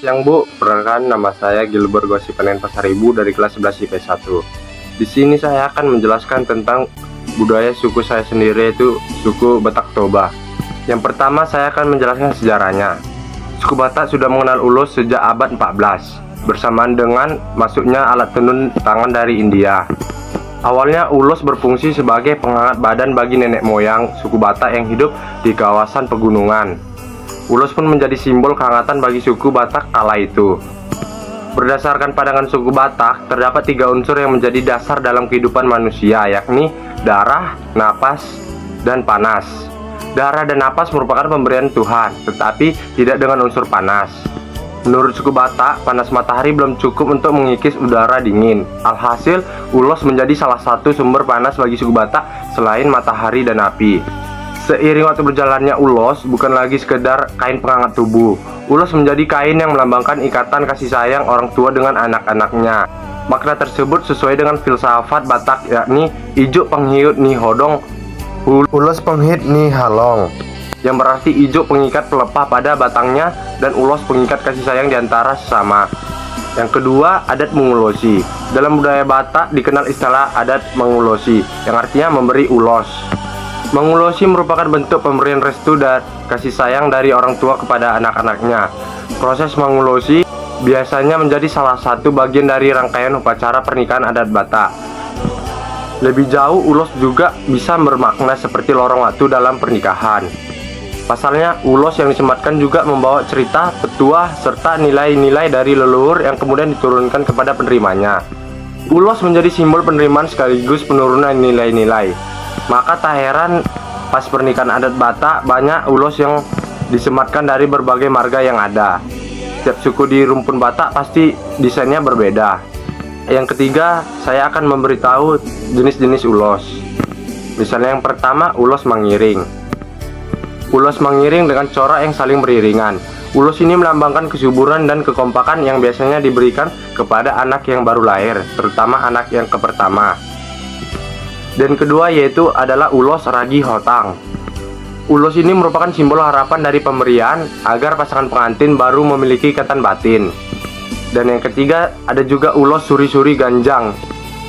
Siang Bu, perkenalkan nama saya Gilbert Gosipanen Pasaribu dari kelas 11 IP 1. Di sini saya akan menjelaskan tentang budaya suku saya sendiri, yaitu suku Batak Toba. Yang pertama saya akan menjelaskan sejarahnya. Suku Batak sudah mengenal ulos sejak abad 14, bersamaan dengan masuknya alat tenun tangan dari India. Awalnya ulos berfungsi sebagai penghangat badan bagi nenek moyang suku Batak yang hidup di kawasan pegunungan. Ulos pun menjadi simbol kehangatan bagi suku Batak kala itu. Berdasarkan pandangan suku Batak, terdapat 3 unsur yang menjadi dasar dalam kehidupan manusia, yakni darah, napas, dan panas. Darah dan napas merupakan pemberian Tuhan, tetapi tidak dengan unsur panas. Menurut suku Batak, panas matahari belum cukup untuk mengikis udara dingin. Alhasil, ulos menjadi salah satu sumber panas bagi suku Batak selain matahari dan api. Seiring waktu berjalannya ulos bukan lagi sekedar kain penghangat tubuh. Ulos menjadi kain yang melambangkan ikatan kasih sayang orang tua dengan anak-anaknya. Makna tersebut sesuai dengan filsafat Batak, yakni ijo penghiut ni hodong, ulos penghiut ni halong, yang berarti ijo pengikat pelepah pada batangnya dan ulos pengikat kasih sayang diantara sesama. Yang kedua, adat mengulosi. Dalam budaya Batak dikenal istilah adat mengulosi, yang artinya memberi ulos. Mengulosi merupakan bentuk pemberian restu dan kasih sayang dari orang tua kepada anak-anaknya. Proses mengulosi biasanya menjadi salah satu bagian dari rangkaian upacara pernikahan adat Batak. Lebih jauh, ulos juga bisa bermakna seperti lorong waktu dalam pernikahan. Pasalnya, ulos yang disematkan juga membawa cerita, petuah, serta nilai-nilai dari leluhur yang kemudian diturunkan kepada penerimanya. Ulos menjadi simbol penerimaan sekaligus penurunan nilai-nilai. Maka tak heran pas pernikahan adat Batak banyak ulos yang disematkan dari berbagai marga yang ada. Setiap suku di rumpun Batak pasti desainnya berbeda. Yang ketiga, saya akan memberitahu jenis-jenis ulos. Misalnya yang pertama, ulos mengiring. Ulos mengiring dengan corak yang saling beriringan. Ulos ini melambangkan kesuburan dan kekompakan yang biasanya diberikan kepada anak yang baru lahir, terutama anak yang pertama. Dan kedua yaitu adalah ulos ragi hotang. Ulos ini merupakan simbol harapan dari pemberian agar pasangan pengantin baru memiliki ikatan batin. Dan yang ketiga ada juga ulos suri-suri ganjang.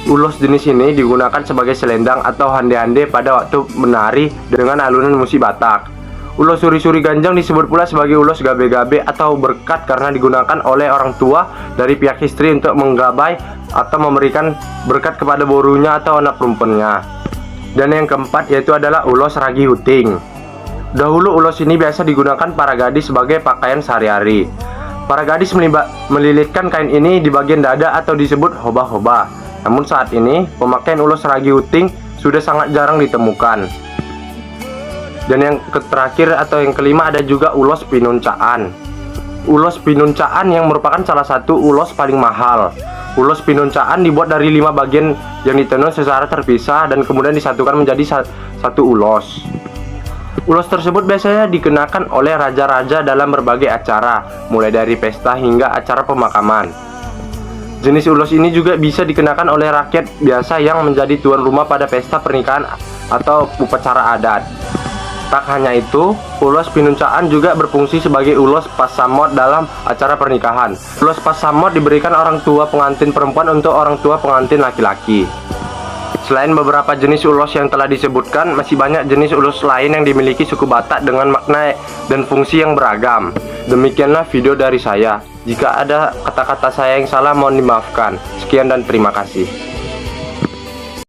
Ulos jenis ini digunakan sebagai selendang atau hande-hande pada waktu menari dengan alunan musik Batak. Ulos suri-suri ganjang disebut pula sebagai ulos gabe-gabe atau berkat karena digunakan oleh orang tua dari pihak istri untuk menggabai atau memberikan berkat kepada borunya atau anak perempuannya. Dan yang keempat yaitu adalah ulos ragi huting. Dahulu ulos ini biasa digunakan para gadis sebagai pakaian sehari-hari. Para gadis melilitkan kain ini di bagian dada atau disebut hoba-hoba. Namun saat ini pemakaian ulos ragi huting sudah sangat jarang ditemukan. Dan yang terakhir atau yang kelima ada juga ulos pinuncaan. Ulos pinuncaan yang merupakan salah satu ulos paling mahal. Ulos pinuncaan dibuat dari 5 bagian yang ditenun secara terpisah dan kemudian disatukan menjadi satu ulos. Ulos tersebut biasanya dikenakan oleh raja-raja dalam berbagai acara, mulai dari pesta hingga acara pemakaman. Jenis ulos ini juga bisa dikenakan oleh rakyat biasa yang menjadi tuan rumah pada pesta pernikahan atau upacara adat. Tak hanya itu, ulos pinuncaan juga berfungsi sebagai ulos pasamot dalam acara pernikahan. Ulos pasamot diberikan orang tua pengantin perempuan untuk orang tua pengantin laki-laki. Selain beberapa jenis ulos yang telah disebutkan, masih banyak jenis ulos lain yang dimiliki suku Batak dengan makna dan fungsi yang beragam. Demikianlah video dari saya. Jika ada kata-kata saya yang salah, mohon dimaafkan. Sekian dan terima kasih.